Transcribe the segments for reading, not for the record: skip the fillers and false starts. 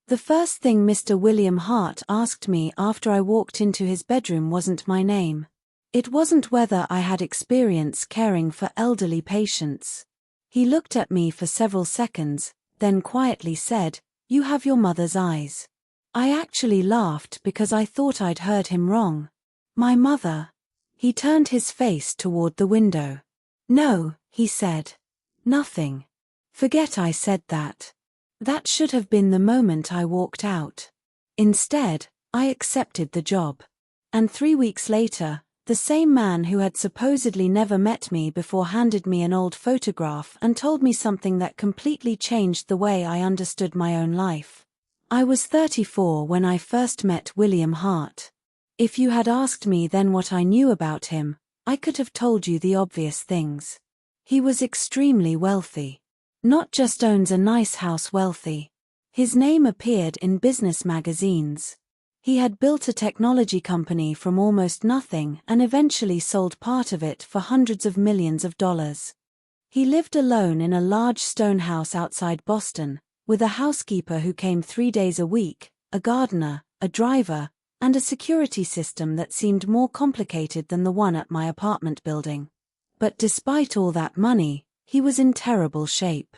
The first thing Mr. William Hart asked me after I walked into his bedroom wasn't my name. It wasn't whether I had experience caring for elderly patients. He looked at me for several seconds, then quietly said, "You have your mother's eyes." I actually laughed because I thought I'd heard him wrong. My mother? He turned his face toward the window. "No," he said. "Nothing." Forget I said that. That should have been the moment I walked out. Instead, I accepted the job. And 3 weeks later, the same man who had supposedly never met me before handed me an old photograph and told me something that completely changed the way I understood my own life. I was 34 when I first met William Hart. If you had asked me then what I knew about him, I could have told you the obvious things. He was extremely wealthy. Not just owns a nice house wealthy. His name appeared in business magazines. He had built a technology company from almost nothing and eventually sold part of it for hundreds of millions of dollars. He lived alone in a large stone house outside Boston, with a housekeeper who came 3 days a week, a gardener, a driver, and a security system that seemed more complicated than the one at my apartment building. But despite all that money, he was in terrible shape.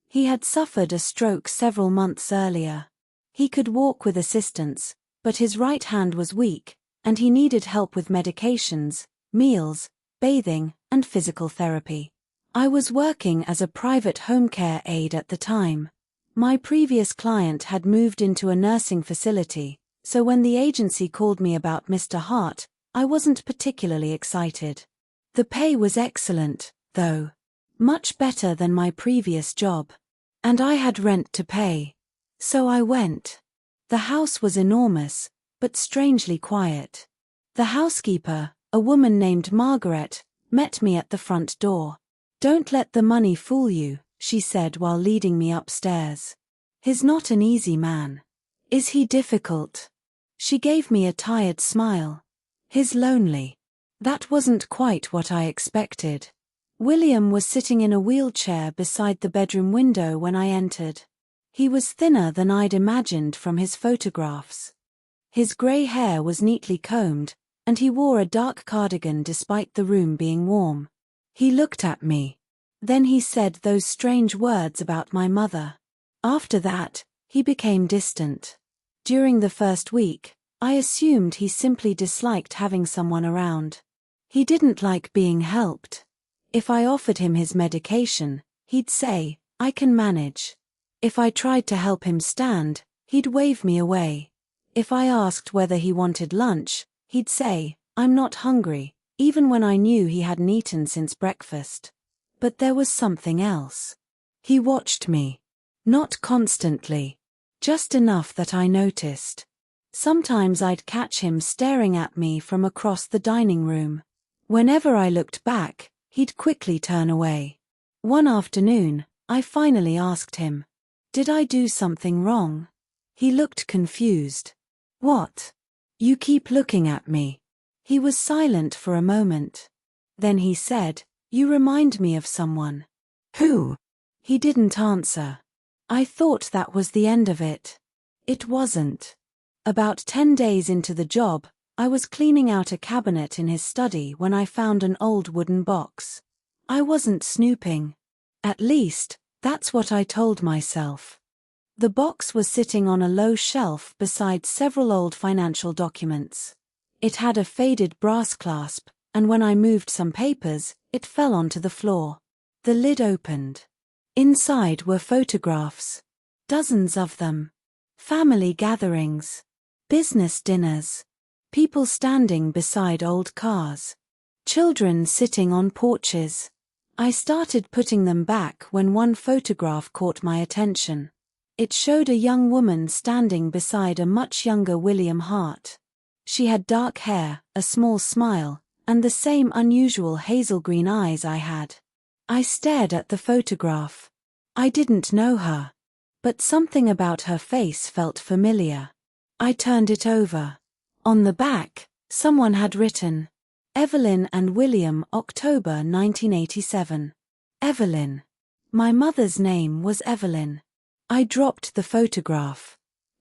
He had suffered a stroke several months earlier. He could walk with assistance, but his right hand was weak, and he needed help with medications, meals, bathing, and physical therapy. I was working as a private home care aide at the time. My previous client had moved into a nursing facility, so when the agency called me about Mr. Hart, I wasn't particularly excited. The pay was excellent, though. Much better than my previous job. And I had rent to pay. So I went. The house was enormous, but strangely quiet. The housekeeper, a woman named Margaret, met me at the front door. "Don't let the money fool you," she said while leading me upstairs. "He's not an easy man." "Is he difficult?" She gave me a tired smile. "He's lonely." That wasn't quite what I expected. William was sitting in a wheelchair beside the bedroom window when I entered. He was thinner than I'd imagined from his photographs. His grey hair was neatly combed, and he wore a dark cardigan despite the room being warm. He looked at me. Then he said those strange words about my mother. After that, he became distant. During the first week, I assumed he simply disliked having someone around. He didn't like being helped. If I offered him his medication, he'd say, "I can manage." If I tried to help him stand, he'd wave me away. If I asked whether he wanted lunch, he'd say, "I'm not hungry," even when I knew he hadn't eaten since breakfast. But there was something else. He watched me. Not constantly. Just enough that I noticed. Sometimes I'd catch him staring at me from across the dining room. Whenever I looked back, he'd quickly turn away. One afternoon, I finally asked him, "Did I do something wrong?" He looked confused. "What?" "You keep looking at me." He was silent for a moment. Then he said, "You remind me of someone." "Who?" He didn't answer. I thought that was the end of it. It wasn't. About 10 days into the job, I was cleaning out a cabinet in his study when I found an old wooden box. I wasn't snooping. At least, that's what I told myself. The box was sitting on a low shelf beside several old financial documents. It had a faded brass clasp, and when I moved some papers, it fell onto the floor. The lid opened. Inside were photographs. Dozens of them. Family gatherings. Business dinners. People standing beside old cars. Children sitting on porches. I started putting them back when one photograph caught my attention. It showed a young woman standing beside a much younger William Hart. She had dark hair, a small smile, and the same unusual hazel green eyes I had. I stared at the photograph. I didn't know her. But something about her face felt familiar. I turned it over. On the back, someone had written, "Evelyn and William, October 1987. Evelyn. My mother's name was Evelyn. I dropped the photograph.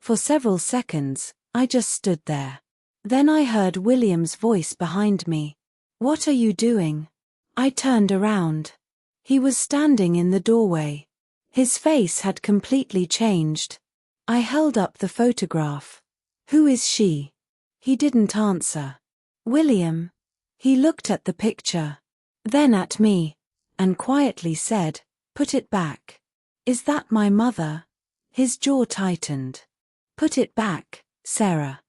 For several seconds, I just stood there. Then I heard William's voice behind me. "What are you doing?" I turned around. He was standing in the doorway. His face had completely changed. I held up the photograph. "Who is she?" He didn't answer. "William." He looked at the picture, then at me, and quietly said, "Put it back." "Is that my mother?" His jaw tightened. "Put it back, Sarah."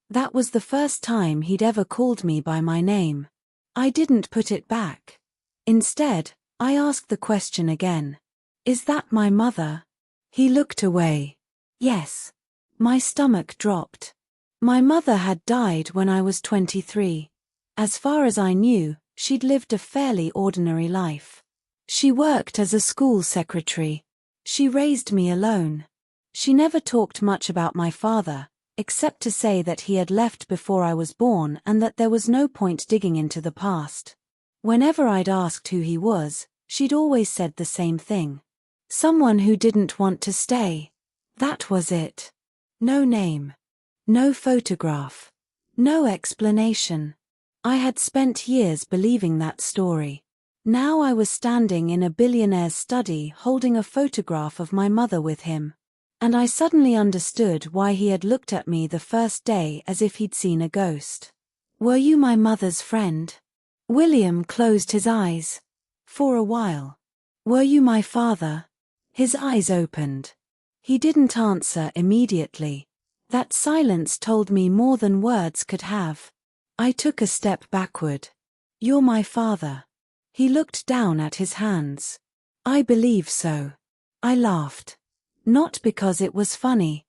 That was the first time he'd ever called me by my name. I didn't put it back. Instead, I asked the question again. "Is that my mother?" He looked away. "Yes." My stomach dropped. My mother had died when I was 23. As far as I knew, she'd lived a fairly ordinary life. She worked as a school secretary. She raised me alone. She never talked much about my father, except to say that he had left before I was born and that there was no point digging into the past. Whenever I'd asked who he was, she'd always said the same thing. Someone who didn't want to stay. That was it. No name. No photograph. No explanation. I had spent years believing that story. Now I was standing in a billionaire's study holding a photograph of my mother with him. And I suddenly understood why he had looked at me the first day as if he'd seen a ghost. "Were you my mother's friend?" William closed his eyes. "For a while." "Were you my father?" His eyes opened. He didn't answer immediately. That silence told me more than words could have. I took a step backward. "You're my father." He looked down at his hands. "I believe so." I laughed. Not because it was funny.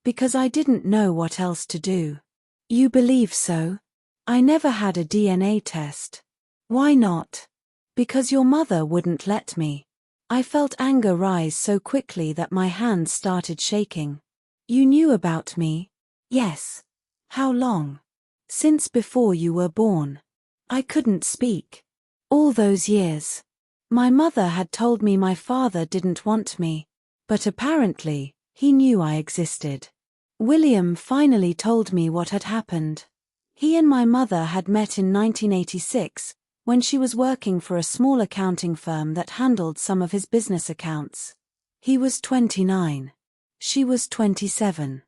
Because I didn't know what else to do. "You believe so?" "I never had a DNA test." "Why not?" "Because your mother wouldn't let me." I felt anger rise so quickly that my hands started shaking. "You knew about me?" "Yes." "How long?" "Since before you were born." I couldn't speak. "All those years." My mother had told me my father didn't want me. But apparently, he knew I existed. William finally told me what had happened. He and my mother had met in 1986, when she was working for a small accounting firm that handled some of his business accounts. He was 29. She was 27.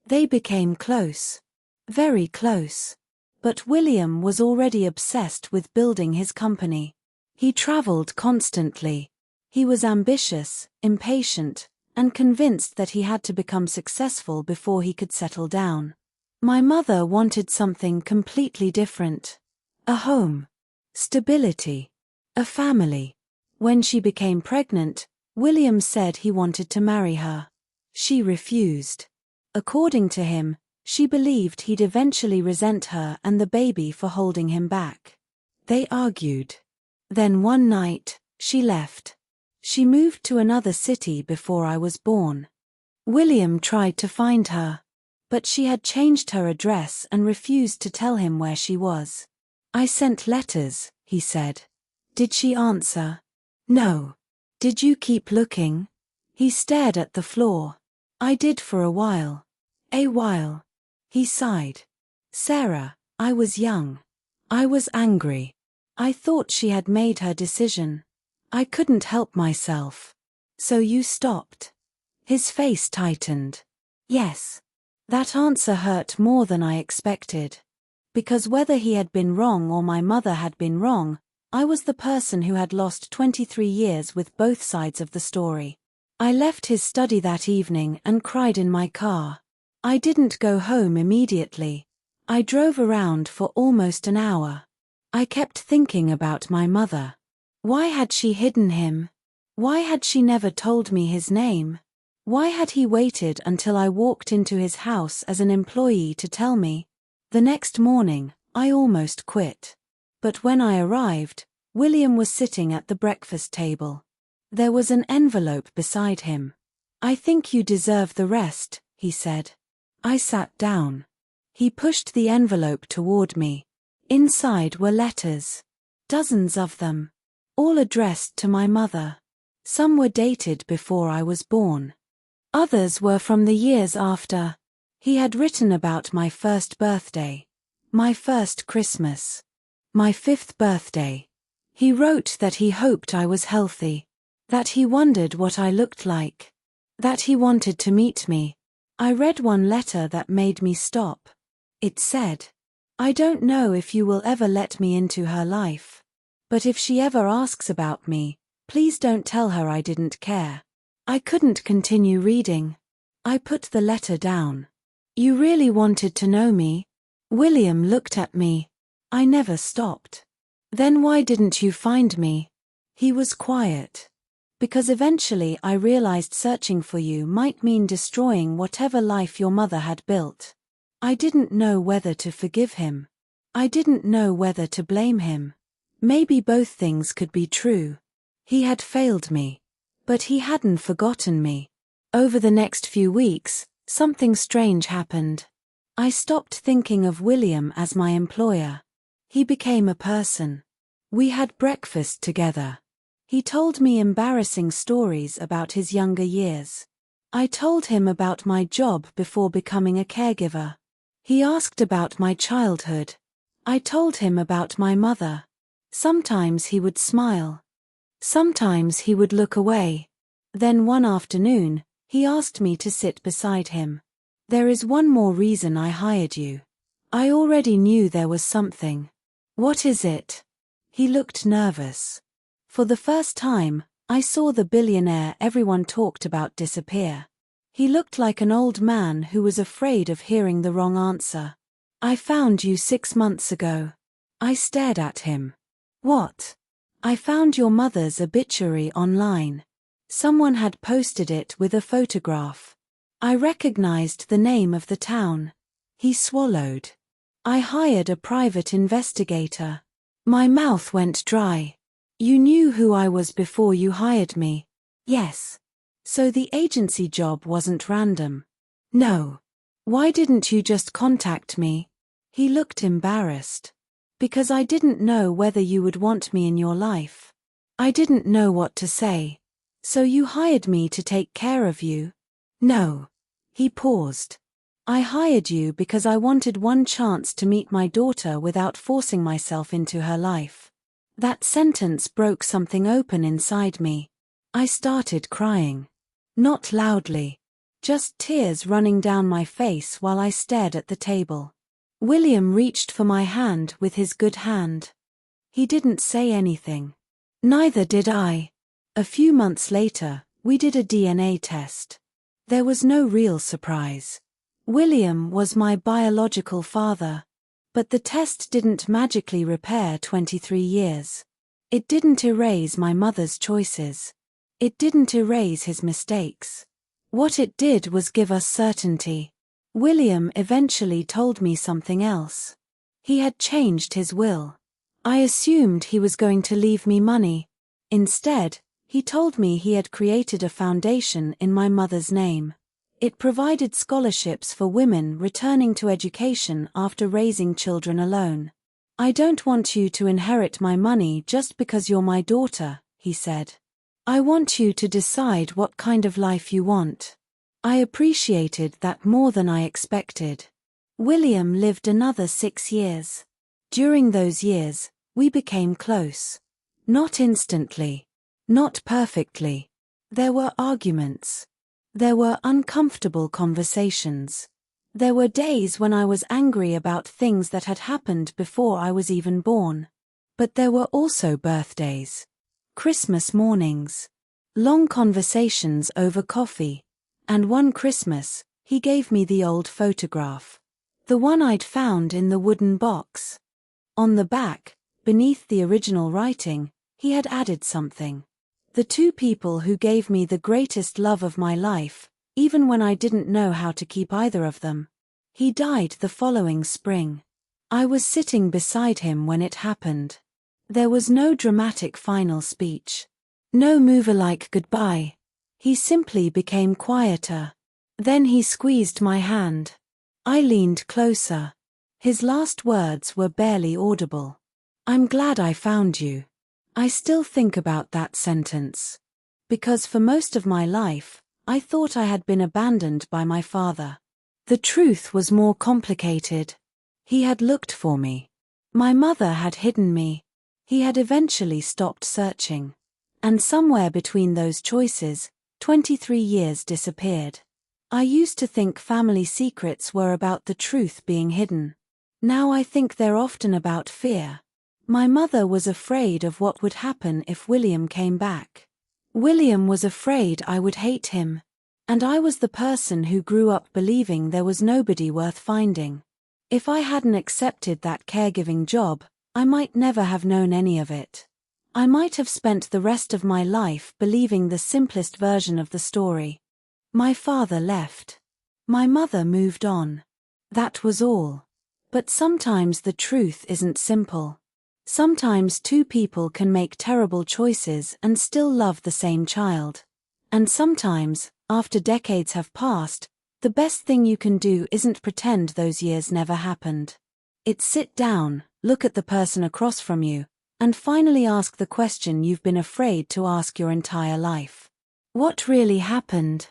They became close. Very close. But William was already obsessed with building his company. He traveled constantly. He was ambitious, impatient, and convinced that he had to become successful before he could settle down. My mother wanted something completely different. A home. Stability. A family. When she became pregnant, William said he wanted to marry her. She refused. According to him, she believed he'd eventually resent her and the baby for holding him back. They argued. Then one night, she left. She moved to another city before I was born. William tried to find her. But she had changed her address and refused to tell him where she was. "I sent letters," he said. "Did she answer?" "No." "Did you keep looking?" He stared at the floor. "I did for a while." "A while." He sighed. "Sarah, I was young. I was angry. I thought she had made her decision. I couldn't help myself." "So you stopped?" His face tightened. "Yes." That answer hurt more than I expected. Because whether he had been wrong or my mother had been wrong, I was the person who had lost 23 years with both sides of the story. I left his study that evening and cried in my car. I didn't go home immediately. I drove around for almost an hour. I kept thinking about my mother. Why had she hidden him? Why had she never told me his name? Why had he waited until I walked into his house as an employee to tell me? The next morning, I almost quit. But when I arrived, William was sitting at the breakfast table. There was an envelope beside him. "I think you deserve the rest," he said. I sat down. He pushed the envelope toward me. Inside were letters. Dozens of them. All addressed to my mother. Some were dated before I was born. Others were from the years after. He had written about my first birthday, my first Christmas, my 5th birthday. He wrote that he hoped I was healthy, that he wondered what I looked like, that he wanted to meet me. I read one letter that made me stop. It said, "I don't know if you will ever let me into her life. But if she ever asks about me, please don't tell her I didn't care." I couldn't continue reading. I put the letter down. "You really wanted to know me?" William looked at me. I never stopped. "Then why didn't you find me?" He was quiet. "Because eventually I realized searching for you might mean destroying whatever life your mother had built." I didn't know whether to forgive him. I didn't know whether to blame him. Maybe both things could be true. He had failed me. But he hadn't forgotten me. Over the next few weeks, something strange happened. I stopped thinking of William as my employer. He became a person. We had breakfast together. He told me embarrassing stories about his younger years. I told him about my job before becoming a caregiver. He asked about my childhood. I told him about my mother. Sometimes he would smile. Sometimes he would look away. Then one afternoon, he asked me to sit beside him. "There is one more reason I hired you." I already knew there was something. "What is it?" He looked nervous. For the first time, I saw the billionaire everyone talked about disappear. He looked like an old man who was afraid of hearing the wrong answer. "I found you 6 months ago." I stared at him. "What?" "I found your mother's obituary online. Someone had posted it with a photograph. I recognized the name of the town." He swallowed. "I hired a private investigator." My mouth went dry. "You knew who I was before you hired me?" "Yes." "So the agency job wasn't random?" "No." "Why didn't you just contact me?" He looked embarrassed. "Because I didn't know whether you would want me in your life. I didn't know what to say." "So you hired me to take care of you?" "No." He paused. "I hired you because I wanted one chance to meet my daughter without forcing myself into her life." That sentence broke something open inside me. I started crying. Not loudly. Just tears running down my face while I stared at the table. William reached for my hand with his good hand. He didn't say anything. Neither did I. A few months later, we did a DNA test. There was no real surprise. William was my biological father. But the test didn't magically repair 23 years. It didn't erase my mother's choices. It didn't erase his mistakes. What it did was give us certainty. William eventually told me something else. He had changed his will. I assumed he was going to leave me money. Instead, he told me he had created a foundation in my mother's name. It provided scholarships for women returning to education after raising children alone. "I don't want you to inherit my money just because you're my daughter," he said. "I want you to decide what kind of life you want." I appreciated that more than I expected. William lived another 6 years. During those years, we became close. Not instantly. Not perfectly. There were arguments. There were uncomfortable conversations. There were days when I was angry about things that had happened before I was even born. But there were also birthdays. Christmas mornings. Long conversations over coffee. And one Christmas, he gave me the old photograph. The one I'd found in the wooden box. On the back, beneath the original writing, he had added something. "The two people who gave me the greatest love of my life, even when I didn't know how to keep either of them." He died the following spring. I was sitting beside him when it happened. There was no dramatic final speech. No mover-like goodbye. He simply became quieter. Then he squeezed my hand. I leaned closer. His last words were barely audible. "I'm glad I found you." I still think about that sentence. Because for most of my life, I thought I had been abandoned by my father. The truth was more complicated. He had looked for me. My mother had hidden me. He had eventually stopped searching. And somewhere between those choices, 23 years disappeared. I used to think family secrets were about the truth being hidden. Now I think they're often about fear. My mother was afraid of what would happen if William came back. William was afraid I would hate him. And I was the person who grew up believing there was nobody worth finding. If I hadn't accepted that caregiving job, I might never have known any of it. I might have spent the rest of my life believing the simplest version of the story. My father left. My mother moved on. That was all. But sometimes the truth isn't simple. Sometimes two people can make terrible choices and still love the same child. And sometimes, after decades have passed, the best thing you can do isn't pretend those years never happened. It's sit down, look at the person across from you, and finally ask the question you've been afraid to ask your entire life. What really happened?